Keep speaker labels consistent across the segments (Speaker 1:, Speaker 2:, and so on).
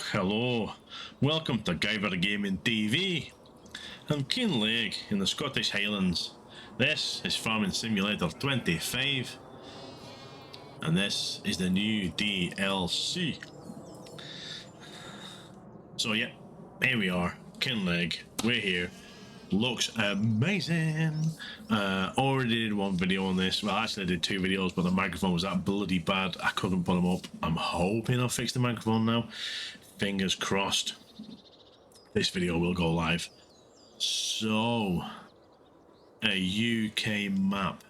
Speaker 1: Hello. Welcome to Guyvergamingtv. I'm Kinlaig in the Scottish Highlands. This is Farming Simulator 25. And this is the new DLC. So yeah, here we are. Kinlaig. We're here. Looks amazing. Already did one video on this. Well, actually I did two videos, but the microphone was that bloody bad I couldn't put them up. I'm hoping I'll fix the microphone now. Fingers crossed this video will go live. So, a UK map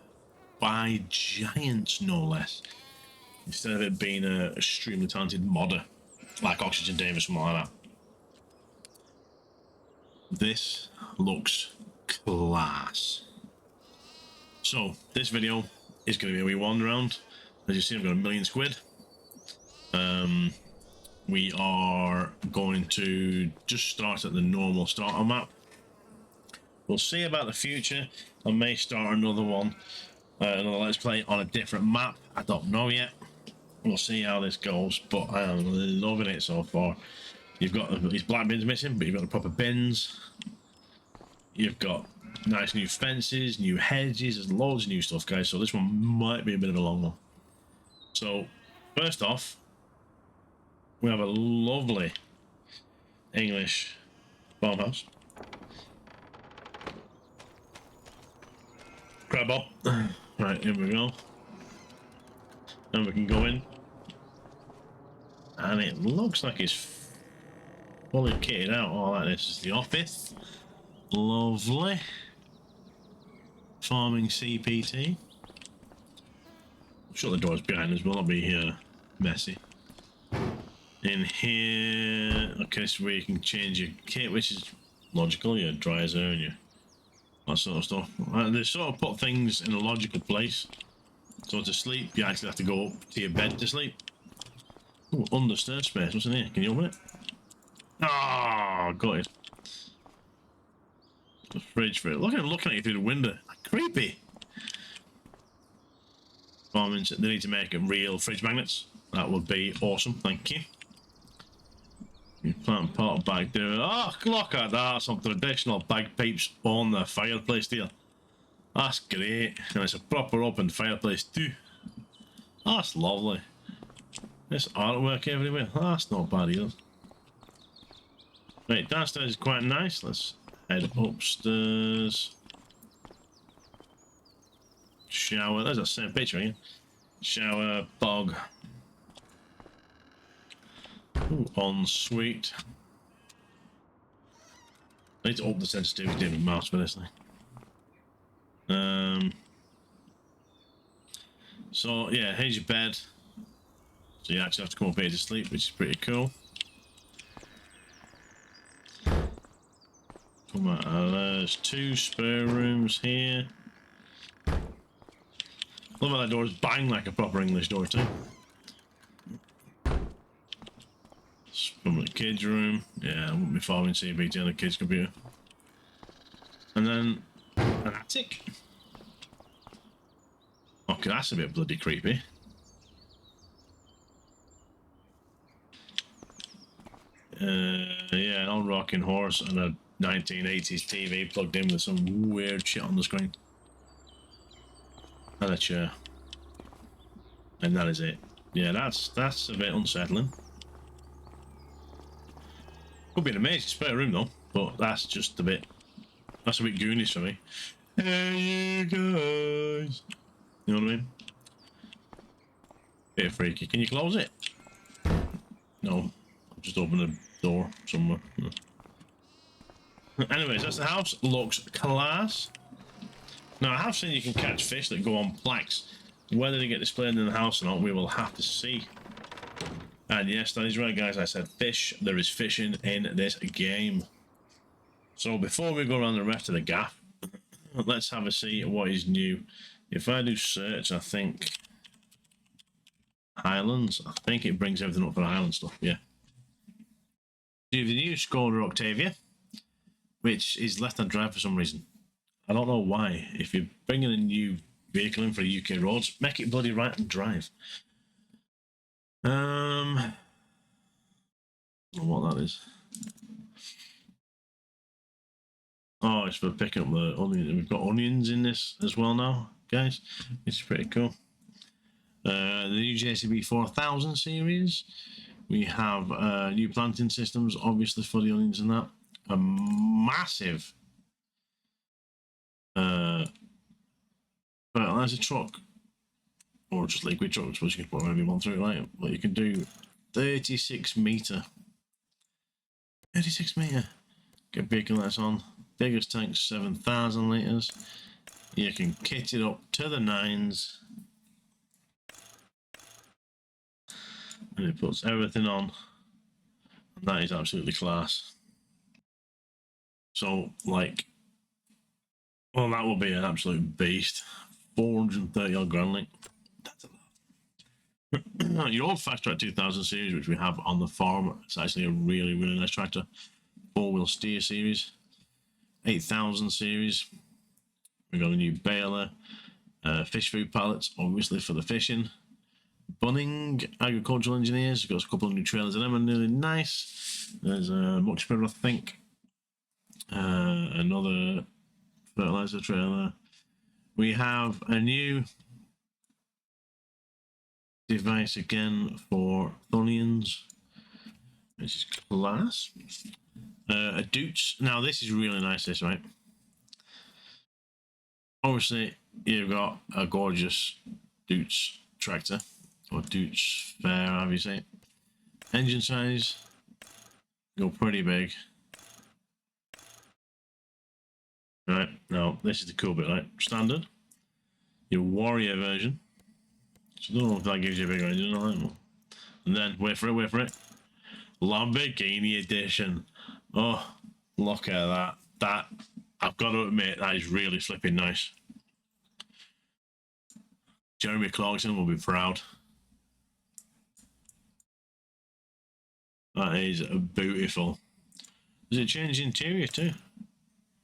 Speaker 1: by giants, no less. Instead of it being a extremely talented modder like Oxygen Dave or something like that. This looks class. So this video is going to be a wee wander around. As you see, I've got £1,000,000. We are going to just start at the normal starter map. We'll see about the future. I may start another one, another let's play on a different map. I don't know yet. We'll see how this goes, but I am loving it so far. You've got these black bins missing, but you've got the proper bins. You've got nice new fences, new hedges. There's loads of new stuff, guys. So this one might be a bit of a long one. So first off, we have a lovely English farmhouse. Grab up. Right, here we go. And we can go in. And it looks like it's fully kitted out. Oh, like this is the office. Lovely. Farming CPT. Shut the doors behind us, we'll not be messy. In here, okay, so where you can change your kit, which is logical, your dry zone, and your that sort of stuff. They sort of put things in a logical place. So to sleep, you actually have to go up to your bed to sleep. Oh, understairs space, what's in here? Can you open it? Ah, got it. The fridge for it. Look at him looking at you through the window. Creepy. Farming, they need to make them real fridge magnets. That would be awesome, thank you. You plant pot back there. Oh, look at that. Some traditional bag peeps on the fireplace there. That's great. And it's a proper open fireplace too. That's lovely. There's artwork everywhere. That's not bad either. Right, downstairs is quite nice. Let's head upstairs. Shower. There's that same picture again. Shower, bog. Ooh, ensuite. I need to up the sensitivity of the mouse for this thing. So yeah, here's your bed. So you actually have to come up here to sleep, which is pretty cool. Come on, there's two spare rooms here. Love how that doors bang like a proper English door too. From the kids' room. Yeah, I wouldn't be following CBT on the kids' computer. And then an attic. Okay, that's a bit bloody creepy. Yeah, an old rocking horse and a 1980s TV plugged in with some weird shit on the screen. And a chair. And that is it. Yeah, that's a bit unsettling. Could be an amazing spare room though, but that's just a bit Goonies for me. Hey you guys. You know what I mean? Bit freaky. Can you close it? No. I'll just open the door somewhere. Anyways, that's the house. Looks class. Now I have seen you can catch fish that go on plaques. Whether they get displayed in the house or not, we will have to see. And yes, that is right, guys. I said fish. There is fishing in this game. So before we go around the rest of the gaff, let's have a see what is new. If I do search, I think Highlands. I think it brings everything up for the Highland stuff. Yeah. Do the new Skoda Octavia, which is left-hand drive for some reason. I don't know why. If you're bringing a new vehicle in for UK roads, make it bloody right-hand drive. what that is. Oh, it's for picking up the onions. We've got onions in this as well now, guys, which is pretty cool. The new JCB 4000 series. We have new planting systems, obviously, for the onions and that. A massive fertilizer truck, or just liquid truck, I suppose you can put whatever you want through it, like, but you can do 36 meter. 36 meter. Get vehicle lights on. Biggest tank, 7,000 litres. You can kit it up to the nines. And it puts everything on. And that is absolutely class. So, like, well, that will be an absolute beast. 430 odd grand, like, that's a lot. Your old Fast Track 2000 series, which we have on the farm, it's actually a really, really nice tractor. 4-wheel steer series. 8000 series. We've got a new baler. Fish food pallets, obviously, for the fishing. Bunning agricultural engineers. We've got a couple of new trailers in them, and really nice. There's a much better, I think. Another fertilizer trailer. We have a new device again for onions, which is class. A Doots. Now this is really nice, this, right? Obviously, you've got a gorgeous Doots tractor, or Doots fair, however you say it. Engine size, go pretty big. Right, now this is the cool bit, right? Standard, your Warrior version. So I don't know if that gives you a bigger engine or not. And then, wait for it. Lamborghini edition. Oh, look at that. That, I've got to admit, that is really flipping nice. Jeremy Clarkson will be proud. That is beautiful. Does it change interior too?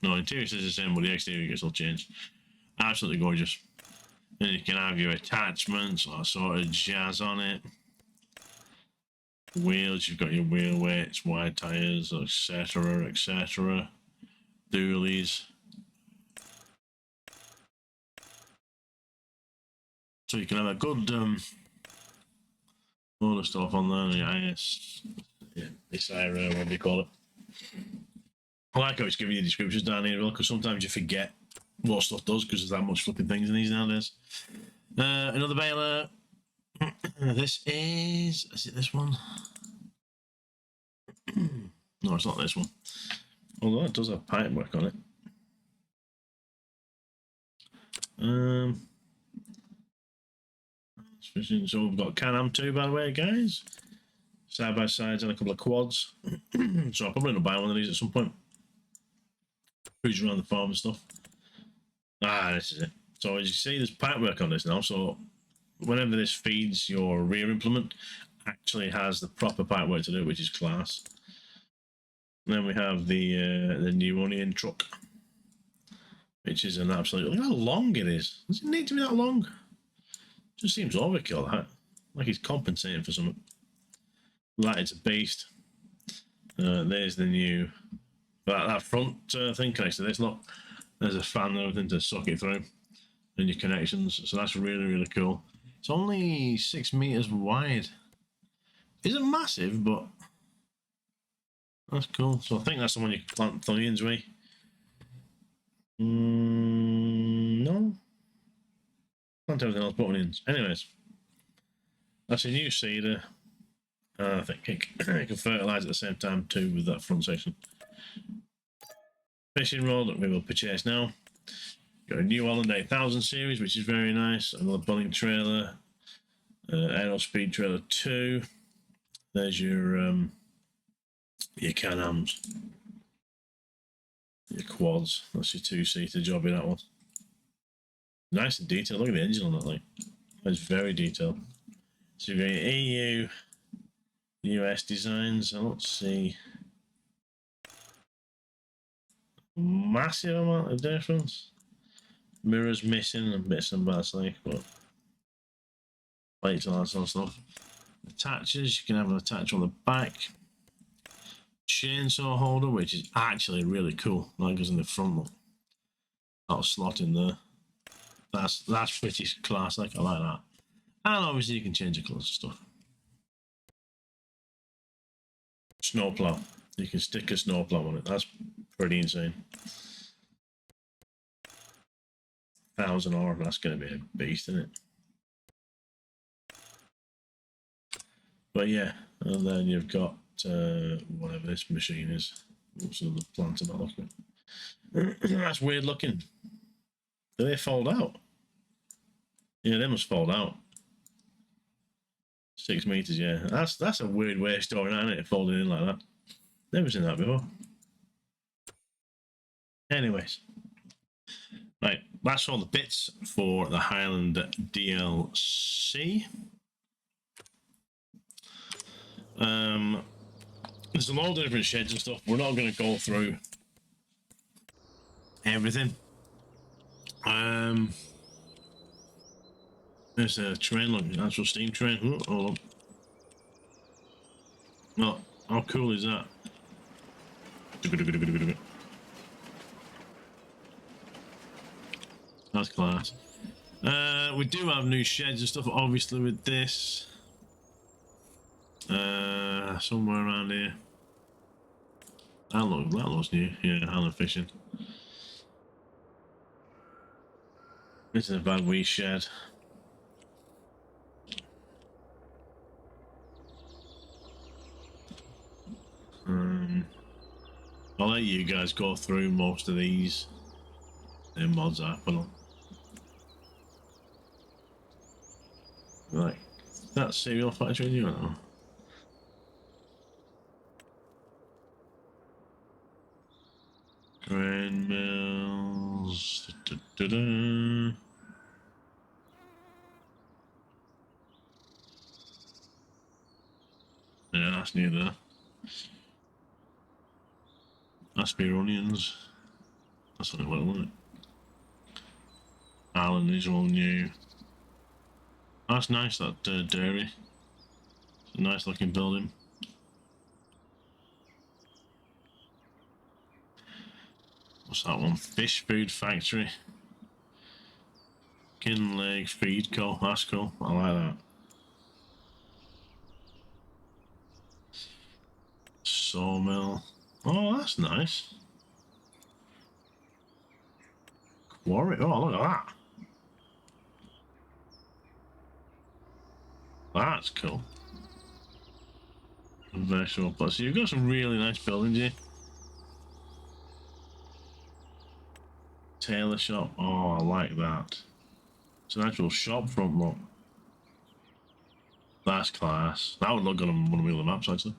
Speaker 1: No, interior says the same, but the exterior gets all changed. Absolutely gorgeous. And you can have your attachments, all sort of jazz on it. Wheels, you've got your wheel weights, wide tires, etc., etc. Dualies. So you can have a good load of stuff on there. Yeah, this area, what do you call it? I like how it's giving you descriptions down here, because sometimes you forget what stuff does because there's that much flipping things in these nowadays. Another baler. This is it this one? No, it's not this one. Although it does have pipe work on it. So we've got Can-Am 2, by the way, guys. Side by sides and a couple of quads. So I'll probably end up buying one of these at some point. Cruise around the farm and stuff. This is it. So as you see, there's pipe work on this now. So whenever this feeds your rear implement, actually has the proper pipe work to do, which is class. And then we have the new onion truck, which is an absolute. Look how long it is. Does it need to be that long? Just seems overkill, that. Like he's compensating for something. That it's a beast. There's the new that front thing connected. There's a fan and everything to suck it through, and your connections. So that's really, really cool. It's only 6 meters wide. Isn't massive, but that's cool. So I think that's the one you can plant onions with. No. Plant everything else but onions. Anyways, that's a new seeder. I think it can fertilise at the same time too with that front section. Fishing rod that we will purchase now. Got a new Holland 8000 series, which is very nice. Another bunning trailer. Aerospeed trailer 2. There's your Can-Ams. Your quads. That's your 2-seater jobby, that one. Nice and detailed. Look at the engine on that, like. That's very detailed. So you've got your EU, US designs. Let's see. Massive amount of difference. Mirrors missing and bits and bats, like, but plates and all that sort of stuff. Attachers, you can have an attach on the back. chainsaw holder, which is actually really cool. That goes in the front. Look, that'll slot in there. That's pretty classic. I like that. And obviously you can change the colours and stuff. Snowplow. You can stick a snowplow on it. That's pretty insane. 1,000 ore. That's going to be a beast, isn't it? But yeah, and then you've got whatever this machine is. What's the plant in that looking? That's weird looking. Do they fold out? Yeah, they must fold out. 6 meters, yeah. That's a weird way of storing it, isn't it? Folding in like that. Never seen that before. Anyways. Right, that's all the bits for the Highland DLC. There's a lot of different sheds and stuff. We're not going to go through everything. There's a train, look, an actual steam train. Oh, hold on. Oh, how cool is that? That's class. We do have new sheds and stuff, obviously, with this. Somewhere around here. That looks new. Yeah, Highland fishing. This is a bad wee shed. I'll let you guys go through most of these mods happen. Right, that's cereal factory, you know. Grain mills. Yeah, that's near there. Aspire onions. That's something well, isn't it? Ireland is all new. That's nice, that dairy. It's a nice looking building. What's that one? Fish food factory. Kinlaig feed co. That's cool. I like that. Sawmill. Oh, that's nice. Quarry. Oh, look at that. That's cool. Vegetable plus. So you've got some really nice buildings here. Tailor shop. Oh, I like that. It's an actual shop front, look. That's class. That would look good on one of the other maps, actually.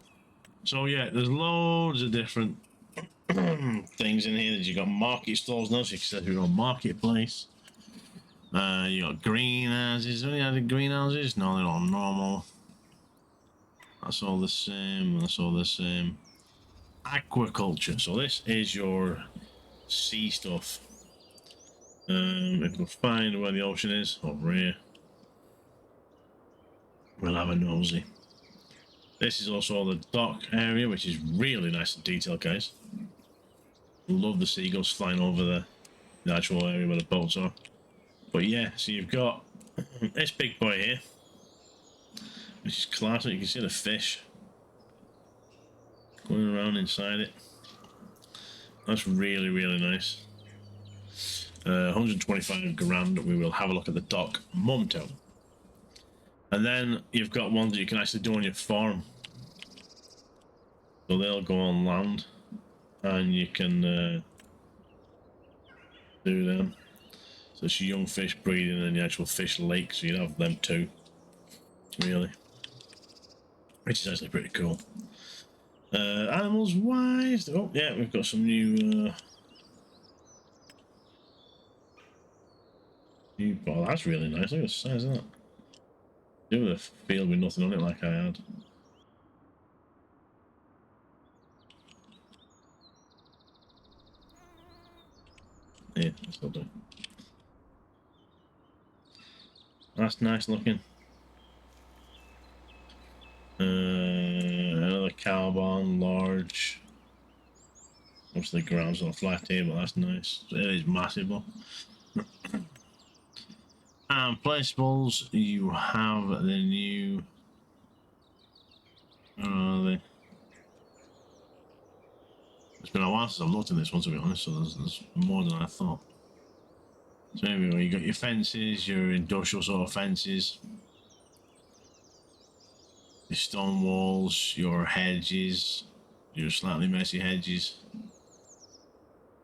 Speaker 1: So yeah, there's loads of different things in here. You got market stalls now, so you can set your own marketplace. You got greenhouses. Any other greenhouses? No, they're all normal. That's all the same. That's all the same. Aquaculture. So this is your sea stuff. If we find where the ocean is, over here, we'll have a nosy. This is also the dock area, which is really nice and detailed, guys. Love the seagulls flying over the actual area where the boats are. But yeah, so you've got this big boy here, which is classic. You can see the fish going around inside it. That's really, really nice. 125 grand. We will have a look at the dock momentarily. And then you've got ones that you can actually do on your farm. So they'll go on land and you can do them. So it's young fish breeding and the actual fish lake, so you'd have them too. Really. Which is actually pretty cool. Animals wise, oh yeah, we've got some new oh, that's really nice. Look at the size of that. Do with a field with nothing on it like I had. Yeah, that's not done. That's nice looking. Another cow barn, large. Obviously the ground's not flat here, but that's nice. It is massive though. And placeables, you have the new... Where are they? It's been a while since I've looked at this one, to be honest, so there's more than I thought. So anyway, you got your fences, your industrial sort of fences, your stone walls, your hedges, your slightly messy hedges.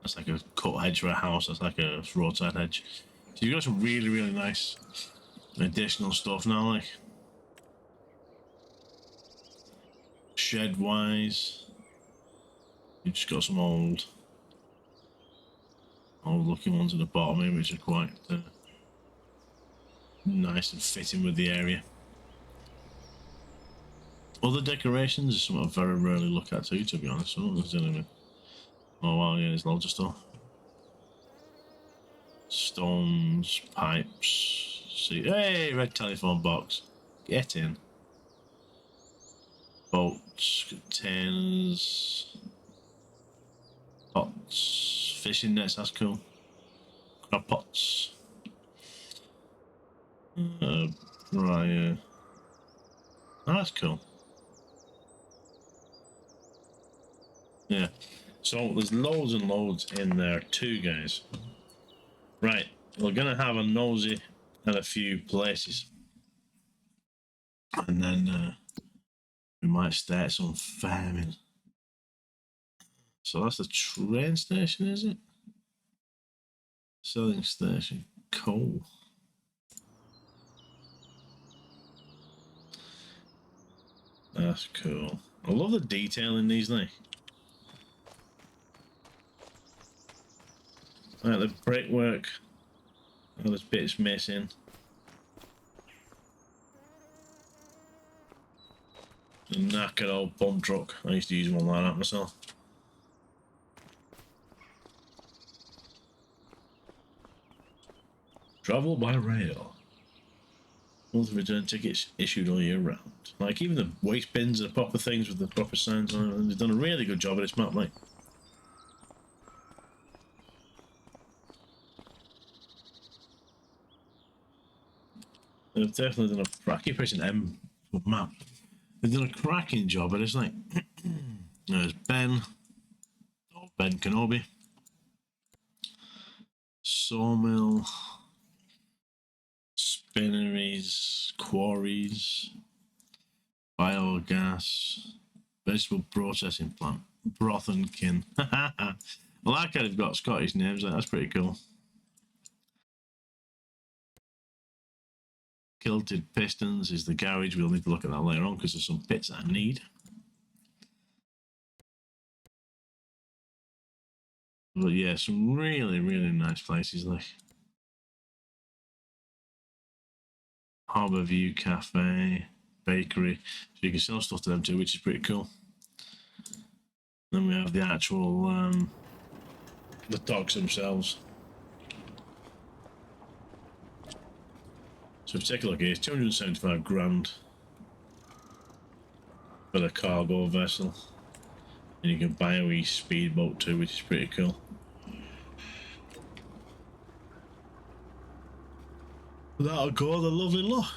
Speaker 1: That's like a cut hedge for a house, that's like a roadside hedge. So you've got some really, really nice additional stuff now, like shed wise. You've just got some old looking ones at the bottom here, which are quite nice and fitting with the area. Other decorations is something I very rarely look at too, to be honest. So there's anything. Oh wow, yeah, there's loads of stuff. Stones, pipes. See, hey, red telephone box. Get in. Boats, containers, pots, fishing nets. That's cool. Crab pots. Right. Oh, that's cool. Yeah. So there's loads and loads in there too, guys. Right, we're gonna have a nosy at a few places, and then we might start some farming. So that's the train station, is it? Selling station, coal. That's cool. I love the detail in these, like. Right, the brickwork. Oh, there's bits missing. The knackered old pump truck. I used to use one like that myself. Travel by rail. Monthly return tickets issued all year round. Like, even the waste bins are proper things with the proper signs on it. And they've done a really good job of this map, like. They've definitely done a... I keep pressing M for map. They've done a cracking job, but it's like... There's Ben. Oh, Ben Kenobi. Sawmill. Spinneries. Quarries. Biogas. Vegetable processing plant. Broth and kin. I like how they've got Scottish names. Like, that's pretty cool. Kilted Pistons is the garage. We'll need to look at that later on because there's some bits I need. But yeah, some really, really nice places like Harbour View Cafe, Bakery. So you can sell stuff to them too, which is pretty cool. Then we have the actual the docks themselves. So if you take a look here, it's 275 grand for the cargo vessel. And you can buy a wee speedboat too, which is pretty cool. That'll go the lovely look.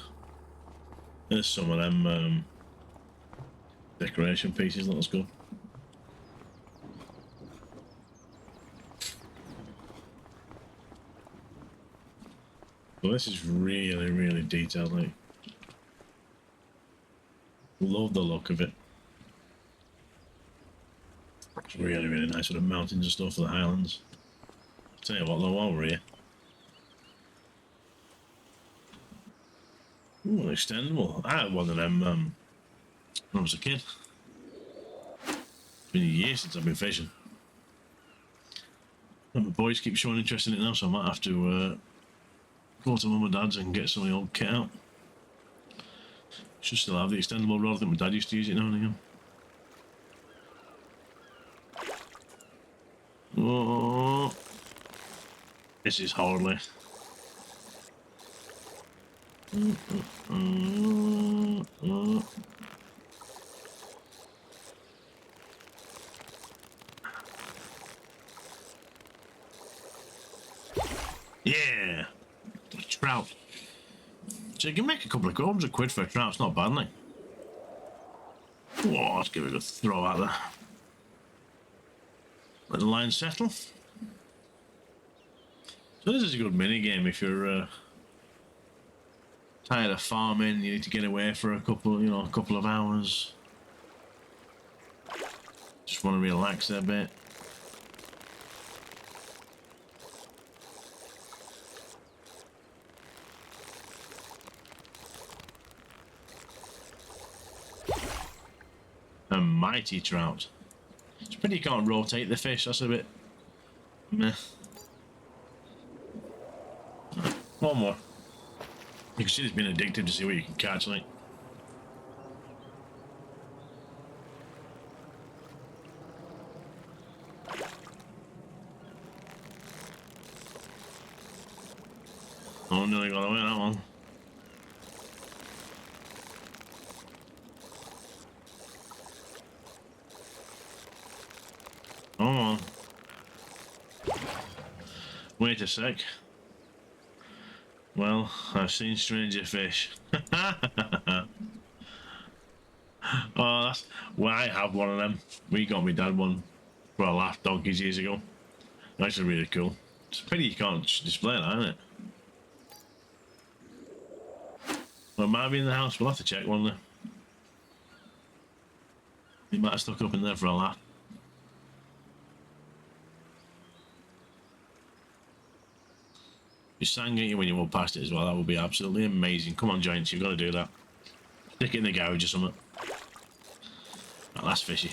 Speaker 1: There's some of them decoration pieces, let's go. Well, this is really, really detailed, like. Love the look of it. It's really, really nice with the mountains and stuff for the Highlands. Tell you what, though, while we're here. Ooh, an extendable. I had one of them when I was a kid. It's been a year since I've been fishing. And my boys keep showing interest in it now, so I might have to go to mum and dad's and get some of the old kit out. Should still have the extendable rod. I think my dad used to use it now and again. Oh, this is hardly. Yeah, trout. So you can make a couple of £100 for a trout. It's not bad, like. Whoa, let's give it a throw out there. Let the line settle. So this is a good mini game if you're tired of farming. You need to get away for a couple, a couple of hours. Just want to relax a bit. A mighty trout. It's pretty you can't rotate the fish. That's a bit meh. One more. You can see it's been addictive to see what you can catch, like. Oh, nearly got away that one. Come on. Wait a sec. Well, I've seen stranger fish. Oh, that's... Well, I have one of them. We got my dad one for a laugh donkeys years ago. Actually really cool. It's a pity you can't display that, isn't it? Well, it might be in the house. We'll have to check one there. He might have stuck up in there for a laugh. You sang at you when you walk past it as well. That would be absolutely amazing. Come on, Giants, you've got to do that. Stick it in the garage or something. Right, that's fishy.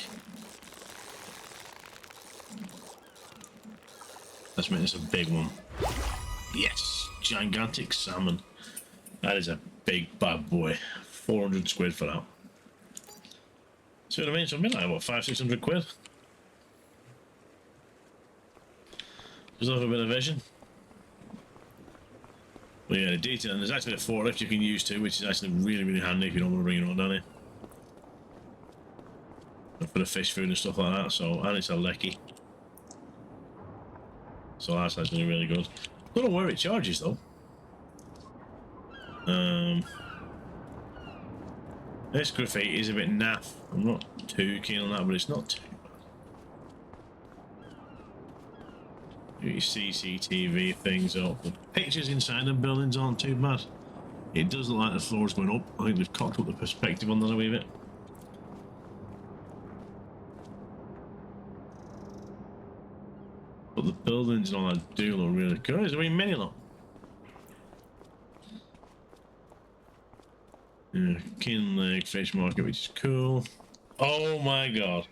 Speaker 1: Let's make this a big one. Yes, gigantic salmon. That is a big bad boy. £400 for that. See what I mean? So like what, £500-600? Just have a bit of vision. Well, yeah, the detail, and there's actually a forklift you can use too, which is actually really handy if you don't want to bring your own down here. For the fish food and stuff like that. So, and it's a lecky. So that's actually really good. Don't know where it charges though. This graffiti is a bit naff. I'm not too keen on that, but it's not too bad. Your CCTV things up. The pictures inside the buildings aren't too bad. It does look like the floor's going up. I think they've cocked up the perspective on that a wee bit. But the buildings and all that do look really cool. There's a wee mini lot. Yeah, Kinlaig fish market, which is cool. Oh my god.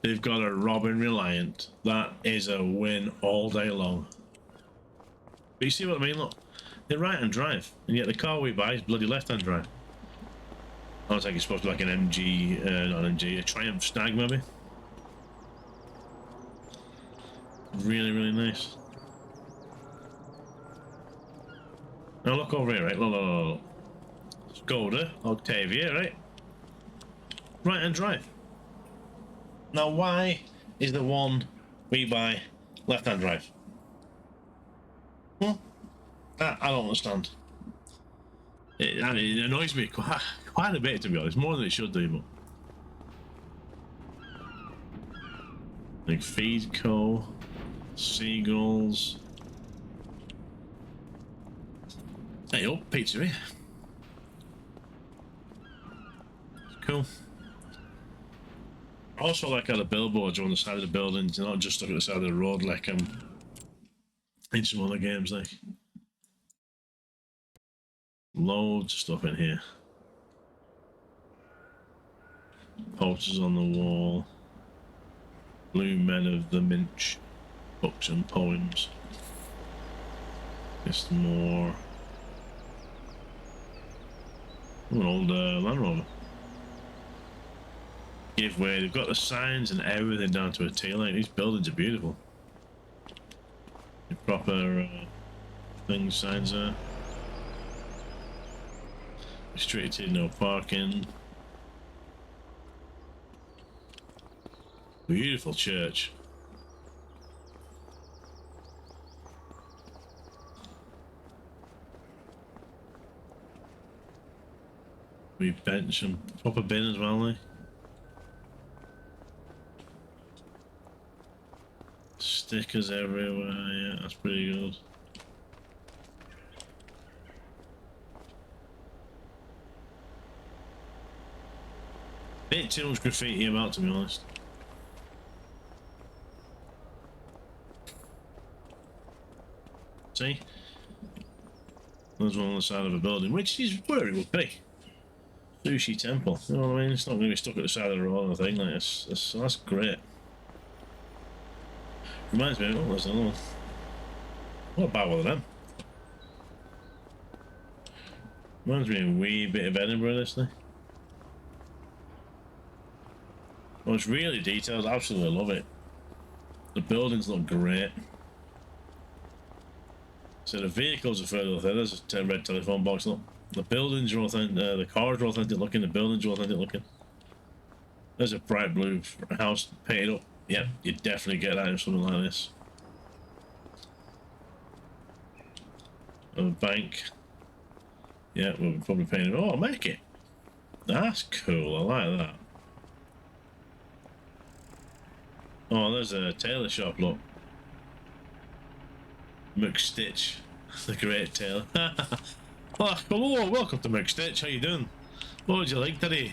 Speaker 1: They've got a Robin Reliant. That is a win all day long. But you see what I mean? Look, they're right-hand drive, and yet the car we buy is bloody left-hand drive. I don't think it's supposed to be like an MG, not an MG, a Triumph Stag maybe. Really nice. Now look over here, right? Look. Skoda, Octavia, right? Right-hand drive. Now why is the one we buy left-hand drive? I don't understand. It annoys me quite a bit, to be honest, more than it should do. But like Feed Co, Seagulls. Hey up, pizzeria. Cool. I also like how the billboards are on the side of the buildings, they're not just stuck at the side of the road like in some other games. Like loads of stuff in here. Posters on the wall. Blue Men of the Minch. Books and poems. Just more. An old Land Rover. Give way. They've got the signs and everything down to a T. Like these buildings are beautiful. The proper things, signs there. Restricted, no parking. Beautiful church. We bench and proper bin as well, like. Stickers everywhere, yeah, that's pretty good. Bit too much graffiti about, to be honest. See? There's one on the side of a building, which is where it would be. Sushi temple, you know what I mean? It's not going to be stuck at the side of the road or anything like this. That's great. Reminds me, oh, there's another one. What about one of them? Reminds me a wee bit of Edinburgh, this thing. Well, it's really detailed, I absolutely love it. The buildings look great. So the vehicles are further up there. There's a red telephone box. Look, the buildings are authentic. The cars are authentic looking. The buildings are authentic looking. There's a bright blue house painted up. Yeah, you definitely get that in something like this. A bank. Yeah, we'll probably paint it. Oh, make it. That's cool. I like that. Oh, there's a tailor shop. Look. McStitch, the great tailor. Oh, hello, welcome to McStitch. How you doing? What would you like today?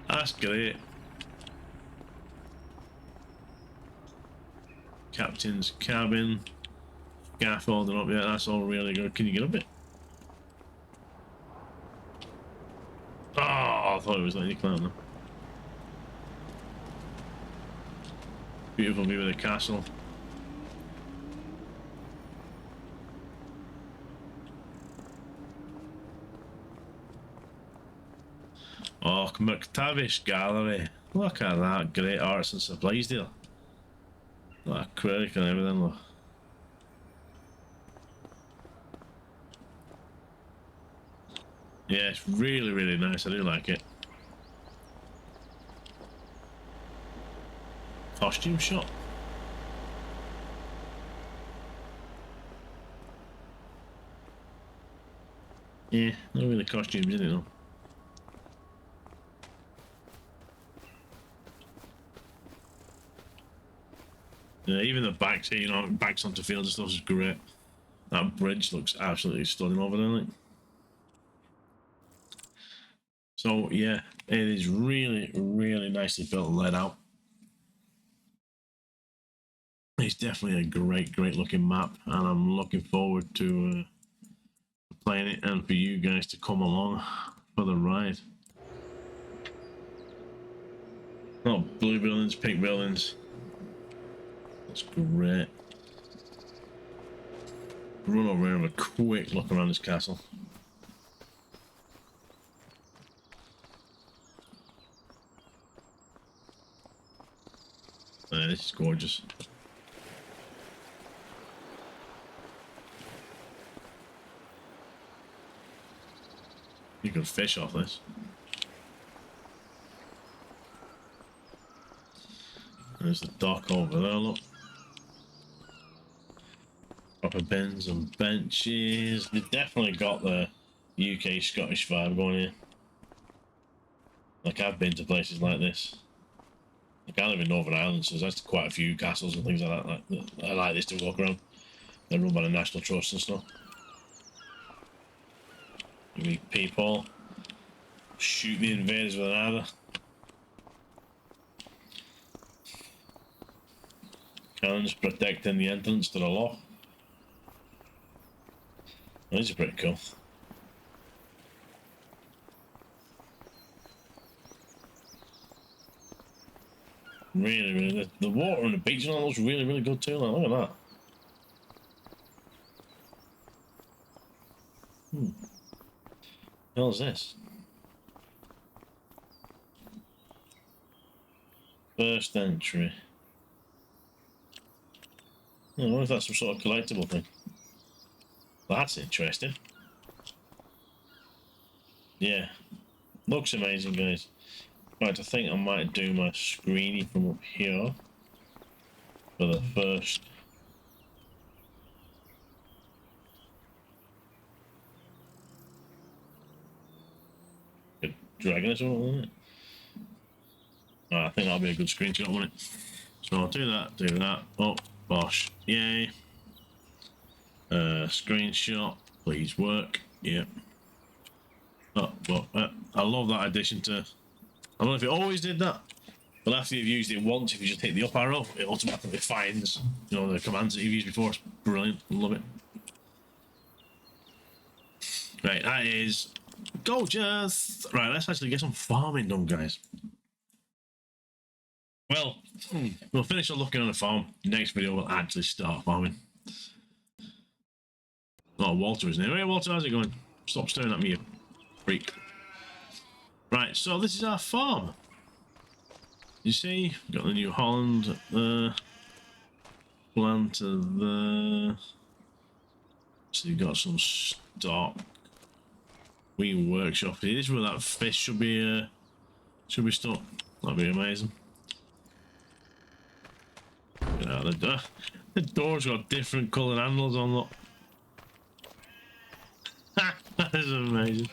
Speaker 1: That's great. Captain's cabin. Scaffolding up, yeah, that's all really good. Can you get up it? Oh, I thought it was letting you climb there. Beautiful view of the castle. Oh, McTavish Gallery. Look at that great arts and supplies deal. Look, acrylic and everything, look. Yeah, it's really, really nice. I do like it. Costume shop. Yeah, not really costumes in it though. Yeah, even the backs here, you know, backs onto fields and stuff is great. That bridge looks absolutely stunning over there, like. So yeah, it is really, really nicely built and laid out. It's definitely a great, great looking map, and I'm looking forward to playing it and for you guys to come along for the ride. Oh, blue buildings, pink buildings. That's great. Run over here and have a quick look around this castle. This is gorgeous. You can fish off this. There's the dock over there, look. Proper bins and benches. They've definitely got the UK Scottish vibe going here. Like, I've been to places like this. Like, I live in Northern Ireland, so there's quite a few castles and things like that. I like this to walk around. They're run by the National Trust and stuff. You meet people. Shoot the invaders with an adder. Cannons protecting the entrance to the loch. These are pretty cool. Really, really, the water and the beach and all looks really, really good too. Like, look at that. What the hell is this? First entry. I wonder if that's some sort of collectible thing. Well, that's interesting. Yeah. Looks amazing, guys. Right, I think I might do my screeny from up here for the first. dragon or something, isn't it? Oh, I think that'll be a good screenshot, won't it? So I'll do that. Oh, bosh. Yay. Screenshot, please work. Yep. Oh, well, I love that addition to... I don't know if it always did that, but after you've used it once, if you just hit the up arrow, it automatically finds, you know, the commands that you've used before. It's brilliant. Love it. Right, that is gorgeous. Right, let's actually get some farming done, guys. Well, we'll finish on looking on the farm. Next video, we'll actually start farming. Oh, Walter isn't here. Hey, Walter, how's it going? Stop staring at me, you freak. Right, so this is our farm. You see, got the New Holland there. Planter there. So you've got some stock. We workshop. It is where that fish should be stuck. That'd be amazing. Yeah, the door's got different coloured handles on. Look. That is amazing.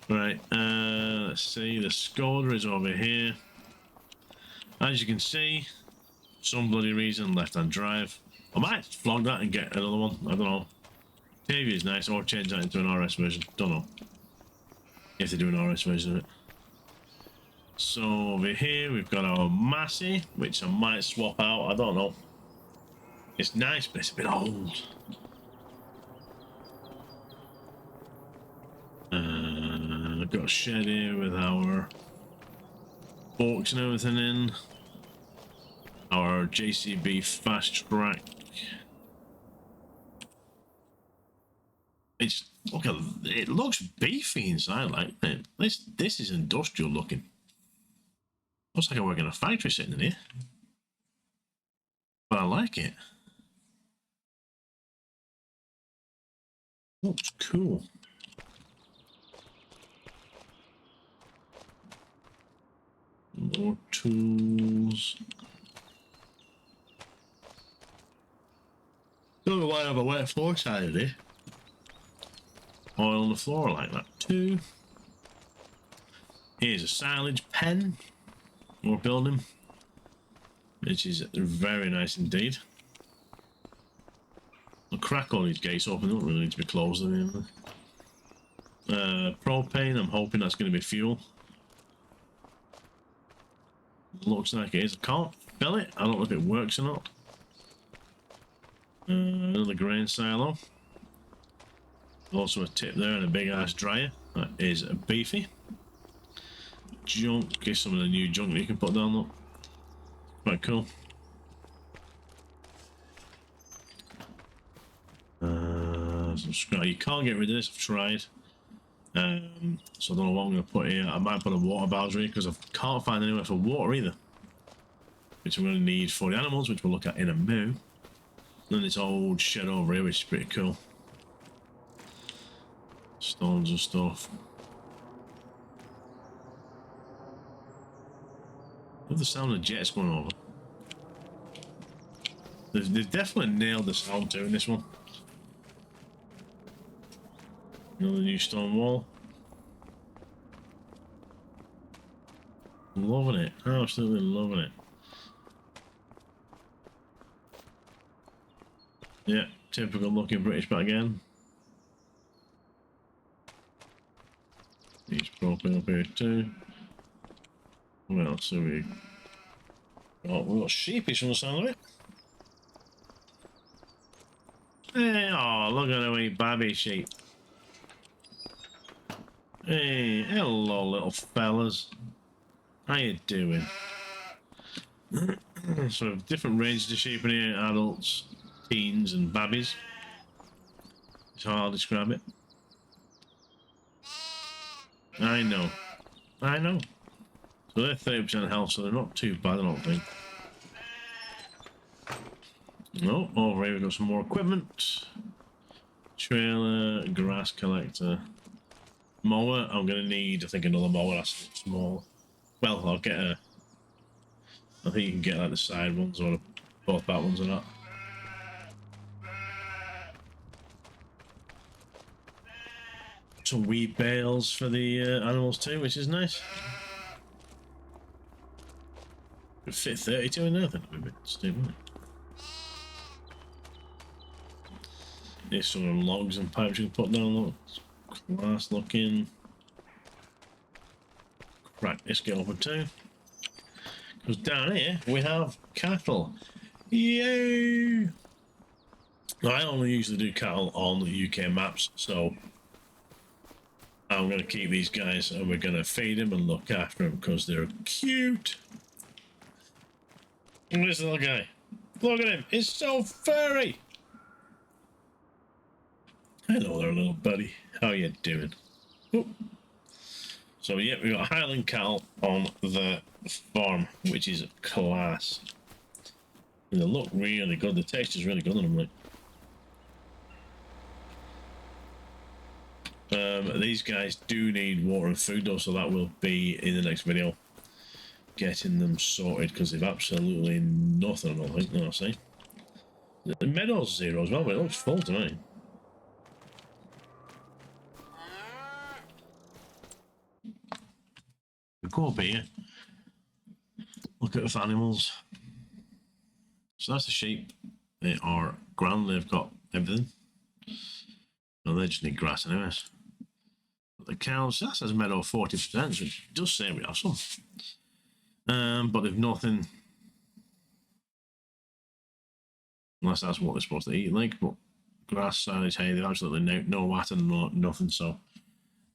Speaker 1: Right, let's see. The Skoda is over here. As you can see, some bloody reason left-hand drive. I might flog that and get another one. I don't know. TV is nice, or change that into an RS version. Don't know. You have to do an RS version of it. So over here we've got our Massey, which I might swap out. I don't know. It's nice, but it's a bit old. I've got a shed here with our forks and everything in. Our JCB fast track. It's look at it, looks beefy inside. Like this is industrial looking. Looks like I work in a factory sitting in here, but I like it. Looks cool. More tools. Don't know why I have a wet floor side of it. Oil on the floor like that too. Here's a silage pen we're building, which is very nice indeed. I'll crack all these gates open. They don't really need to be closed anymore. Propane, I'm hoping that's going to be fuel. Looks like it is. I can't fill it. I don't know if it works or not. Another grain silo. Also a tip there and a big ass dryer. That is beefy. Junk is some of the new junk that you can put down. Look, quite cool. Some scrap. You can't get rid of this. I've tried. So I don't know what I'm going to put here. I might put a water bowser here because I can't find anywhere for water either, which I'm going to need for the animals, which we'll look at in a minute. Then this old shed over here, which is pretty cool. Stones and stuff. Love the sound of jets going over. They've definitely nailed the sound too in this one. Another new stone wall. Loving it. Absolutely loving it. Yeah, typical looking British back again. He's propane up here too. What else have we got? We've got sheepish from the sound of it. Hey, oh, look at the wee babby sheep. Hey, hello little fellas. How you doing? So different ranges of sheep in here, adults, teens and babbies. That's how I'll describe it. I know. I know. So they're 30% health, so they're not too bad, I don't think. No, over here we've got some more equipment. Trailer, grass collector. Mower, I'm going to need, I think, another mower. That's small. Well, I'll get a... I think you can get like the side ones or both back ones or not. some wheat bales for the animals too, which is nice. Could fit 32 in there, I think that'd be a bit steep, wouldn't it? There's some logs and pipes you can put down. Look, class looking. Crack this guy open too. Because down here we have cattle. Yay! Now, I only usually do cattle on the UK maps, so I'm going to keep these guys and we're going to feed them and look after them because they're cute. Look at this little guy. Look at him. He's so furry. Hello there, little buddy. How you doing? Oh. So, yeah, we've got Highland cattle on the farm, which is class. And they look really good. The texture's really good on them, like. These guys do need water and food though, so that will be in the next video. Getting them sorted because they've absolutely nothing, I don't think. No, I'll see. The meadow's 0 as well, but it looks full to me. We go up here. Look at the animals. So that's the sheep. They are grand, they've got everything. Well, they just need grass anyways. But the cows, that says meadow 40%, which does say we have some. But they've nothing. Unless that's what they're supposed to eat, like, but grass, silage, hay, they've absolutely no water, nothing, so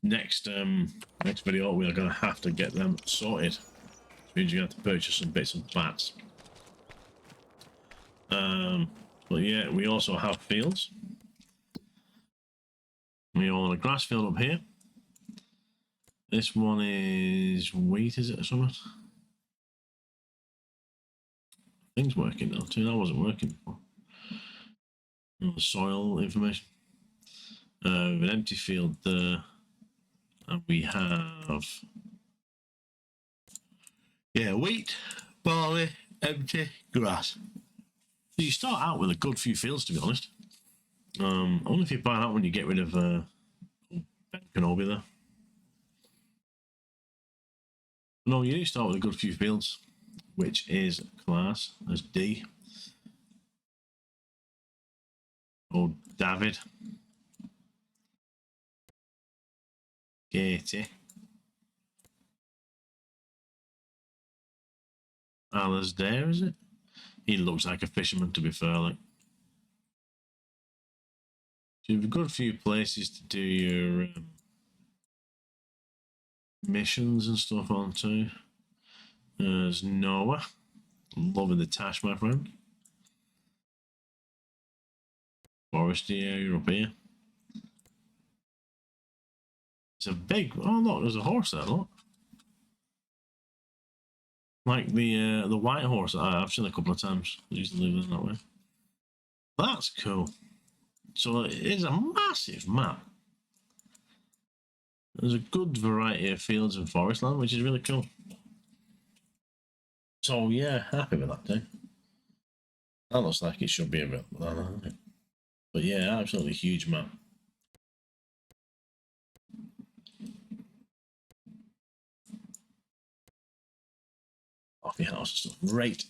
Speaker 1: next video we are going to have to get them sorted. Which means you have to purchase some bits of bats. But yeah, we also have fields. We own a grass field up here. This one is wheat, is it, or something? Things working now too. That wasn't working before. The soil information. An empty field there. And we have, yeah, wheat, barley, empty, grass. So you start out with a good few fields, to be honest. Only if you buy that when you get rid of Ben Kenobi there. No, you do start with a good few fields, which is class. There's D. Oh, David. Katie. Alasdair, is it? He looks like a fisherman, to be fair, like. So you've got a few places to do your missions and stuff on too. There's Noah. Loving the tash, my friend. Foresty area up here. It's a big, oh look, there's a horse there, look. Like the white horse that I've seen a couple of times. I used to live in that way. That's cool. So it is a massive map. There's a good variety of fields and forest land, which is really cool. So yeah, happy with that too. That looks like it should be available, doesn't it? But yeah, absolutely huge map. Coffee house and stuff. Right.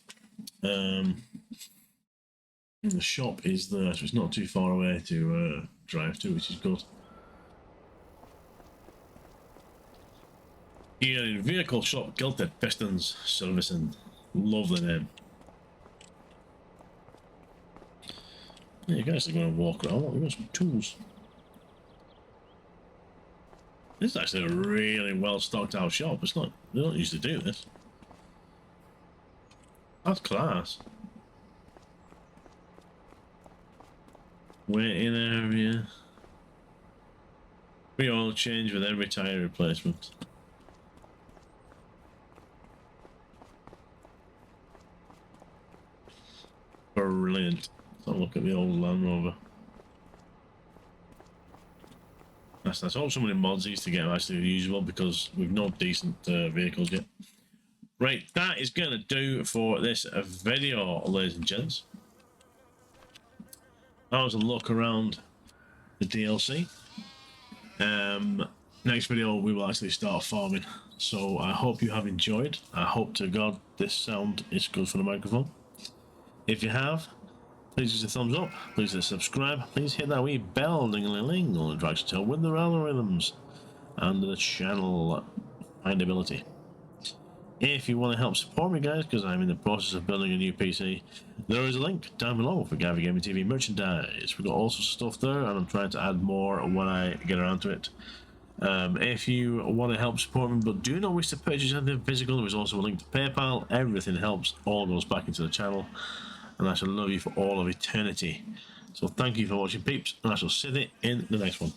Speaker 1: The shop is there, so it's not too far away to drive to, which is good. Here in vehicle shop, Gilted Pistons Servicing. Lovely name. Yeah, you guys are going to walk around. We've got some tools. This is actually a really well stocked out shop. It's not, they don't usually do this. That's class. Waiting area. Free oil change with every tire replacement. Brilliant. Let's look at the old Land Rover. That's all so many mods these to get actually usable because we've no decent vehicles yet. Right, that is going to do for this video, ladies and gents. That was a look around the DLC. Next video we will actually start farming. So I hope you have enjoyed. I hope to God this sound is good for the microphone. If you have, please give us a thumbs up, please hit subscribe, please hit that wee bell ding-a-ling-ling on the Drags to Tell with the algorithms and the channel findability. If you want to help support me, guys, because I'm in the process of building a new PC, there is a link down below for Guyvergamingtv merchandise. We've got all sorts of stuff there, and I'm trying to add more when I get around to it. If you want to help support me but do not wish to purchase anything physical, there is also a link to PayPal. Everything helps, all goes back into the channel, and I shall love you for all of eternity. So thank you for watching, peeps, and I shall see you in the next one.